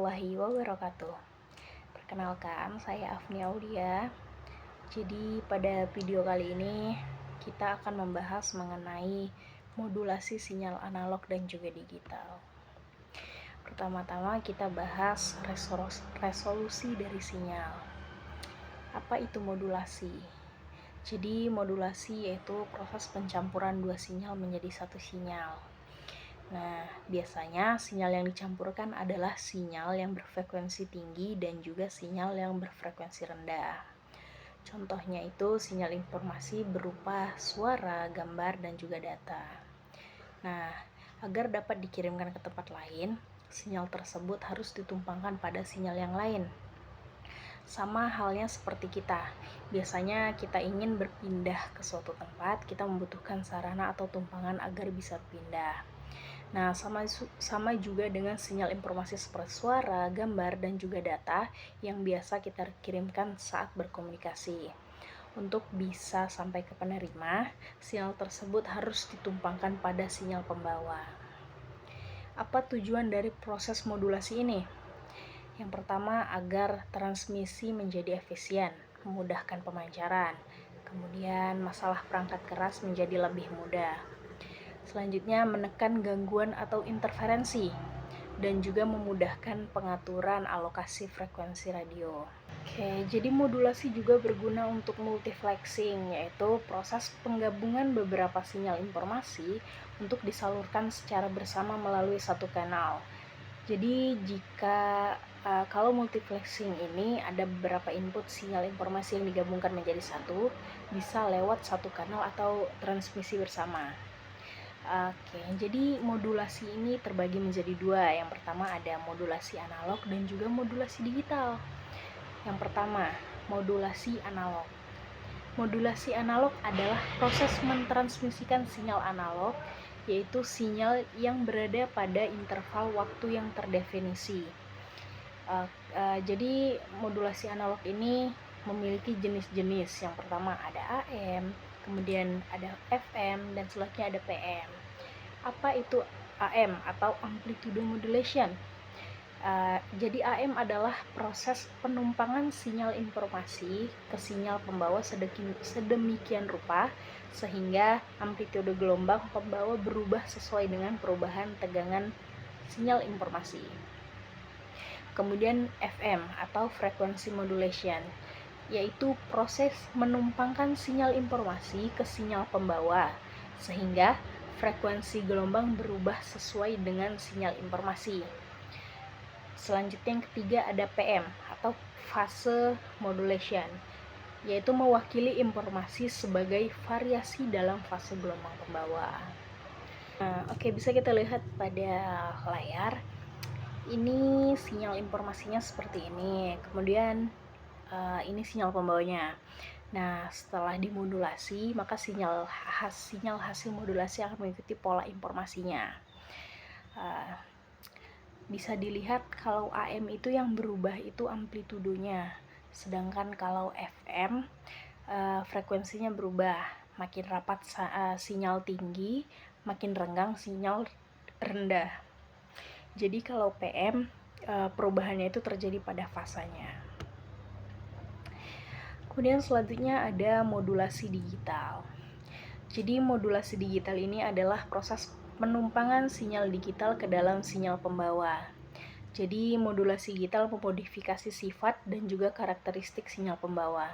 warahmatullahi wabarakatuh. Perkenalkan, saya Afni Aulia. Jadi pada video kali ini kita akan membahas mengenai modulasi sinyal analog dan juga digital. Pertama-tama kita bahas resolusi dari sinyal. Apa itu modulasi? Jadi modulasi yaitu proses pencampuran dua sinyal menjadi satu sinyal. Nah, biasanya sinyal yang dicampurkan adalah sinyal yang berfrekuensi tinggi dan juga sinyal yang berfrekuensi rendah. Contohnya itu sinyal informasi berupa suara, gambar, dan juga data. Nah, agar dapat dikirimkan ke tempat lain, sinyal tersebut harus ditumpangkan pada sinyal yang lain. Sama halnya seperti kita. Biasanya kita ingin berpindah ke suatu tempat, kita membutuhkan sarana atau tumpangan agar bisa pindah. Nah, sama juga dengan sinyal informasi seperti suara, gambar, dan juga data yang biasa kita kirimkan saat berkomunikasi. Untuk bisa sampai ke penerima, sinyal tersebut harus ditumpangkan pada sinyal pembawa. Apa tujuan dari proses modulasi ini? Yang pertama, agar transmisi menjadi efisien, memudahkan pemancaran. Kemudian, masalah perangkat keras menjadi lebih mudah. Selanjutnya, menekan gangguan atau interferensi dan juga memudahkan pengaturan alokasi frekuensi radio. Oke, jadi modulasi juga berguna untuk multiflexing, yaitu proses penggabungan beberapa sinyal informasi untuk disalurkan secara bersama melalui satu kanal. Jadi kalau multiflexing ini ada beberapa input sinyal informasi yang digabungkan menjadi satu, bisa lewat satu kanal atau transmisi bersama. Oke, jadi modulasi ini terbagi menjadi dua. Yang pertama ada modulasi analog dan juga modulasi digital. Yang pertama, modulasi analog. Modulasi analog adalah proses mentransmisikan sinyal analog, yaitu sinyal yang berada pada interval waktu yang terdefinisi. Jadi modulasi analog ini memiliki jenis-jenis. Yang pertama ada AM, kemudian ada FM, dan selanjutnya ada PM. Apa itu AM atau amplitude modulation? Jadi AM adalah proses penumpangan sinyal informasi ke sinyal pembawa sedemikian rupa sehingga amplitude gelombang pembawa berubah sesuai dengan perubahan tegangan sinyal informasi. Kemudian FM atau frequency modulation, yaitu proses menumpangkan sinyal informasi ke sinyal pembawa sehingga frekuensi gelombang berubah sesuai dengan sinyal informasi. Selanjutnya yang ketiga ada PM atau phase modulation, yaitu mewakili informasi sebagai variasi dalam fase gelombang pembawa. Oke, bisa kita lihat pada layar. Ini sinyal informasinya seperti ini. Kemudian ini sinyal pembawanya. Nah, setelah dimodulasi, maka sinyal hasil modulasi akan mengikuti pola informasinya. Bisa dilihat kalau AM itu yang berubah itu amplitudenya, sedangkan kalau FM frekuensinya berubah, makin rapat sinyal tinggi, makin renggang sinyal rendah. Jadi kalau PM perubahannya itu terjadi pada fasanya. Kemudian selanjutnya ada modulasi digital. Jadi modulasi digital ini adalah proses penumpangan sinyal digital ke dalam sinyal pembawa. Jadi modulasi digital memodifikasi sifat dan juga karakteristik sinyal pembawa,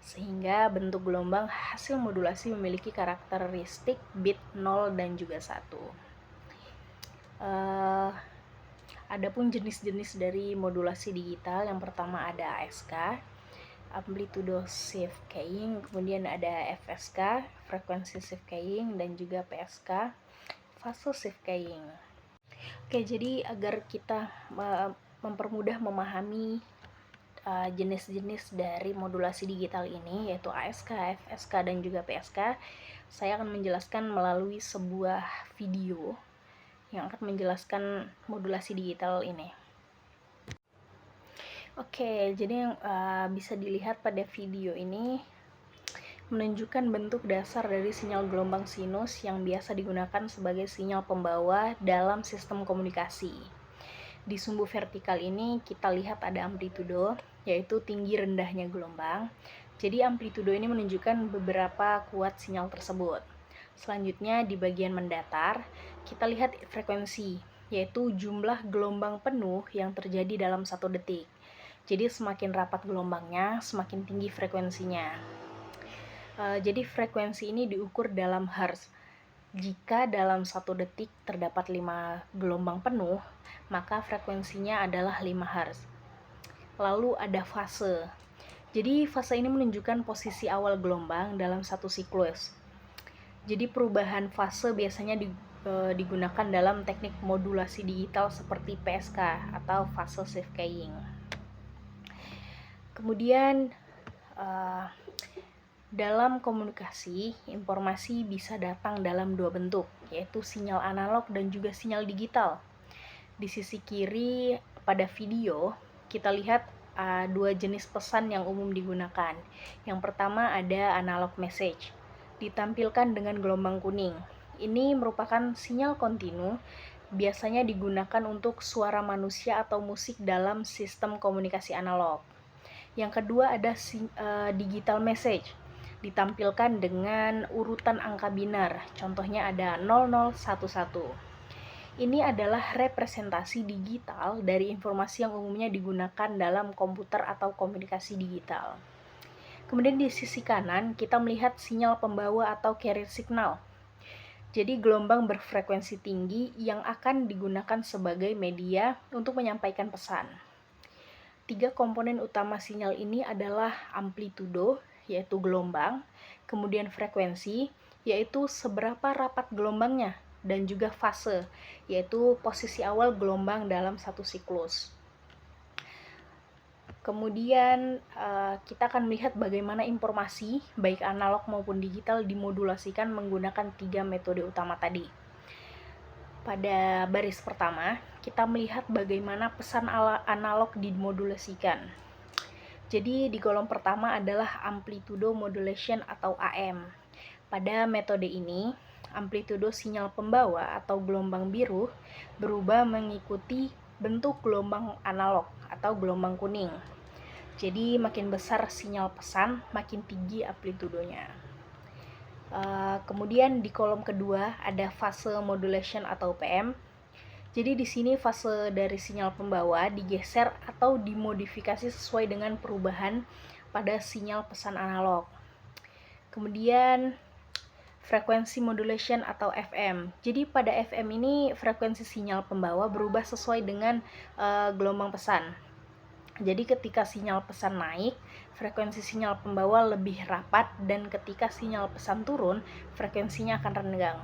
sehingga bentuk gelombang hasil modulasi memiliki karakteristik bit 0 dan juga 1. Adapun jenis-jenis dari modulasi digital, yang pertama ada ASK, amplitude shift keying, kemudian ada FSK, frekuensi shift keying, dan juga PSK, fase shift keying. Oke, jadi agar kita mempermudah memahami jenis-jenis dari modulasi digital ini, yaitu ASK, FSK, dan juga PSK, saya akan menjelaskan melalui sebuah video yang akan menjelaskan modulasi digital ini. Oke, jadi yang bisa dilihat pada video ini menunjukkan bentuk dasar dari sinyal gelombang sinus yang biasa digunakan sebagai sinyal pembawa dalam sistem komunikasi. Di sumbu vertikal ini kita lihat ada amplitudo, yaitu tinggi rendahnya gelombang. Jadi amplitudo ini menunjukkan beberapa kuat sinyal tersebut. Selanjutnya di bagian mendatar, kita lihat frekuensi, yaitu jumlah gelombang penuh yang terjadi dalam 1 detik. Jadi semakin rapat gelombangnya, semakin tinggi frekuensinya. Jadi frekuensi ini diukur dalam hertz. Jika dalam 1 detik terdapat 5 gelombang penuh, maka frekuensinya adalah 5 Hz. Lalu ada fase. Jadi fase ini menunjukkan posisi awal gelombang dalam satu siklus. Jadi perubahan fase biasanya digunakan dalam teknik modulasi digital seperti PSK atau fase shift keying. Kemudian dalam komunikasi, informasi bisa datang dalam 2 bentuk, yaitu sinyal analog dan juga sinyal digital. Di sisi kiri pada video, kita lihat 2 jenis pesan yang umum digunakan. Yang pertama ada analog message, ditampilkan dengan gelombang kuning. Ini merupakan sinyal kontinu, biasanya digunakan untuk suara manusia atau musik dalam sistem komunikasi analog. Yang kedua ada digital message, ditampilkan dengan urutan angka binar, contohnya ada 0011. Ini adalah representasi digital dari informasi yang umumnya digunakan dalam komputer atau komunikasi digital. Kemudian di sisi kanan kita melihat sinyal pembawa atau carrier signal. Jadi gelombang berfrekuensi tinggi yang akan digunakan sebagai media untuk menyampaikan pesan. 3 komponen utama sinyal ini adalah amplitudo, yaitu gelombang, kemudian frekuensi, yaitu seberapa rapat gelombangnya, dan juga fase, yaitu posisi awal gelombang dalam satu siklus. Kemudian kita akan melihat bagaimana informasi, baik analog maupun digital, dimodulasikan menggunakan 3 metode utama tadi. Pada baris pertama, kita melihat bagaimana pesan analog dimodulasikan. Jadi di kolom pertama adalah amplitudo modulation atau AM. Pada metode ini, amplitudo sinyal pembawa atau gelombang biru berubah mengikuti bentuk gelombang analog atau gelombang kuning. Jadi makin besar sinyal pesan, makin tinggi amplitudonya. Kemudian di kolom kedua ada fase modulation atau PM. Jadi di sini fase dari sinyal pembawa digeser atau dimodifikasi sesuai dengan perubahan pada sinyal pesan analog. Kemudian frekuensi modulation atau FM. Jadi pada FM ini frekuensi sinyal pembawa berubah sesuai dengan gelombang pesan. Jadi ketika sinyal pesan naik, frekuensi sinyal pembawa lebih rapat, dan ketika sinyal pesan turun, frekuensinya akan renggang.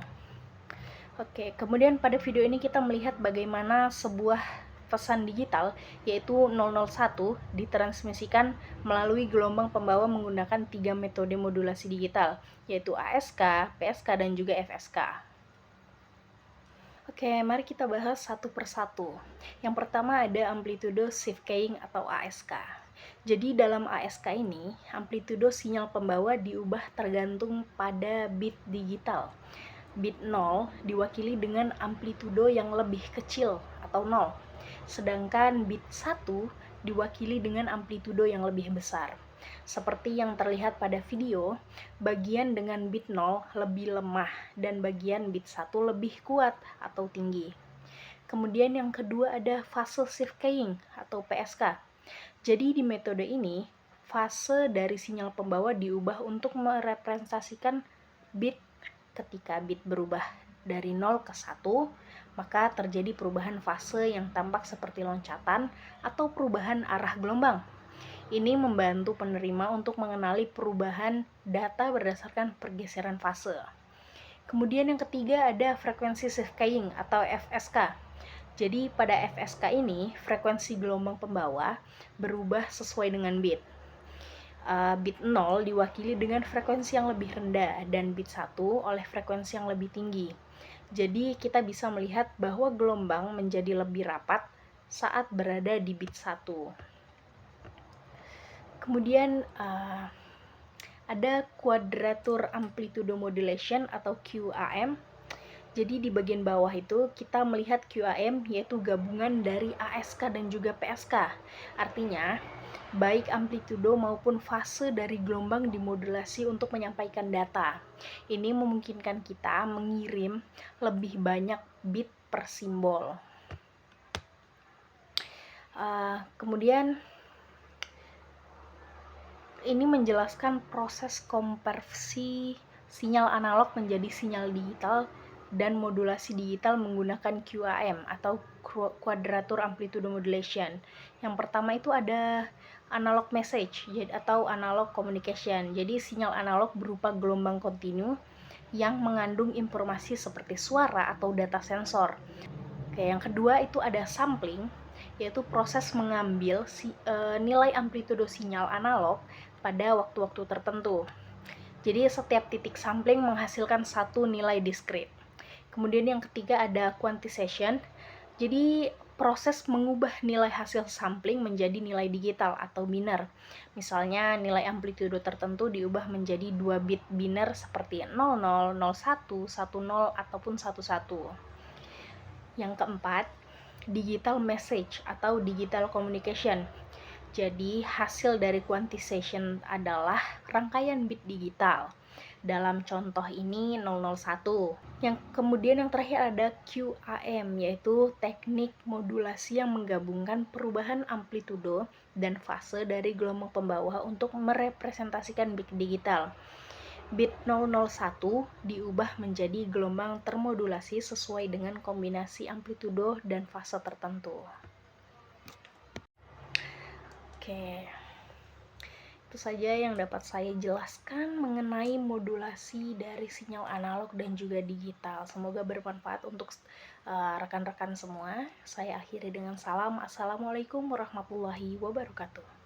Oke, kemudian pada video ini kita melihat bagaimana sebuah pesan digital, yaitu 001, ditransmisikan melalui gelombang pembawa menggunakan 3 metode modulasi digital, yaitu ASK, PSK, dan juga FSK. Oke, mari kita bahas satu persatu. Yang pertama ada amplitudo shift keying atau ASK. Jadi dalam ASK ini, amplitudo sinyal pembawa diubah tergantung pada bit digital. Bit 0 diwakili dengan amplitudo yang lebih kecil atau 0, sedangkan bit 1 diwakili dengan amplitudo yang lebih besar. Seperti yang terlihat pada video, bagian dengan bit 0 lebih lemah dan bagian bit 1 lebih kuat atau tinggi. Kemudian yang kedua ada fase shift keying atau PSK. Jadi di metode ini, fase dari sinyal pembawa diubah untuk merepresentasikan bit. Ketika bit berubah dari 0 ke 1, maka terjadi perubahan fase yang tampak seperti loncatan atau perubahan arah gelombang. Ini membantu penerima untuk mengenali perubahan data berdasarkan pergeseran fase. Kemudian yang ketiga ada frekuensi shift keying atau FSK. Jadi pada FSK ini, frekuensi gelombang pembawa berubah sesuai dengan bit. Bit 0 diwakili dengan frekuensi yang lebih rendah dan bit 1 oleh frekuensi yang lebih tinggi. Jadi kita bisa melihat bahwa gelombang menjadi lebih rapat saat berada di bit 1. Kemudian ada quadrature amplitude modulation atau QAM. Jadi di bagian bawah itu kita melihat QAM, yaitu gabungan dari ASK dan juga PSK. Artinya, baik amplitudo maupun fase dari gelombang dimodulasi untuk menyampaikan data. Ini memungkinkan kita mengirim lebih banyak bit per simbol. Kemudian ini menjelaskan proses konversi sinyal analog menjadi sinyal digital dan modulasi digital menggunakan QAM atau Quadrature Amplitude Modulation. Yang pertama itu ada analog message atau analog communication. Jadi sinyal analog berupa gelombang kontinu yang mengandung informasi seperti suara atau data sensor. Oke, yang kedua itu ada sampling, yaitu proses mengambil nilai amplitudo sinyal analog pada waktu-waktu tertentu. Jadi setiap titik sampling menghasilkan satu nilai diskrit. Kemudian yang ketiga ada quantization. Jadi proses mengubah nilai hasil sampling menjadi nilai digital atau biner. Misalnya nilai amplitudo tertentu diubah menjadi 2 bit biner seperti 00, 01, 10 ataupun 11. Yang keempat, digital message atau digital communication. Jadi hasil dari quantization adalah rangkaian bit digital. Dalam contoh ini 001. Kemudian yang terakhir ada QAM, yaitu teknik modulasi yang menggabungkan perubahan amplitudo dan fase dari gelombang pembawa untuk merepresentasikan bit digital. Bit 001 diubah menjadi gelombang termodulasi sesuai dengan kombinasi amplitudo dan fase tertentu. Oke. Itu saja yang dapat saya jelaskan mengenai modulasi dari sinyal analog dan juga digital. Semoga bermanfaat untuk rekan-rekan semua. Saya akhiri dengan salam. Assalamualaikum warahmatullahi wabarakatuh.